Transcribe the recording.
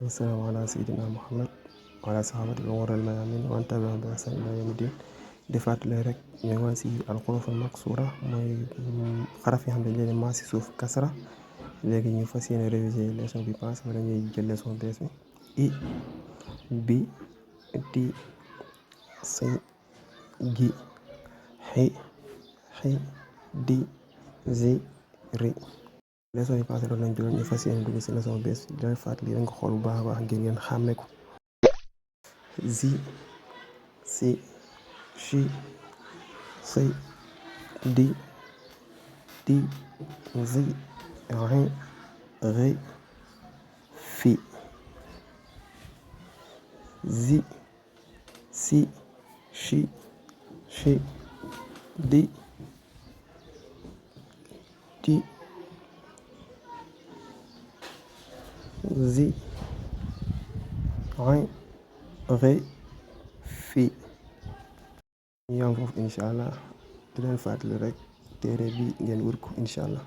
والسلام على سيدina Muhammad wa ala sahabatil ghurril mayamin wa man tabi'ahum bi ihsan ila yawmiddin. di fàttali rek ñu ngi si alxuruful maksura mooy xaraf yi xam ne dañ leen maas si suuf kasra. léegi ñu fas yéene réviser leçon bi passé wala ñuy jël leçon bees bi. I bi ti si gi xi xi di zi ri. leçon yi passé loolu lañ jëloon ñu fas yéene dugg si leçon bees di leen fàttali nga xool bu baax a baax ngir ngeen xàmme ko. zi si chi si di ti zi ri ri fi. zi si chi chi di ti zi ri ri fi. ñu yam foofu incha allah di leen fàttali rek téere bi ngeen wër ko incha allah.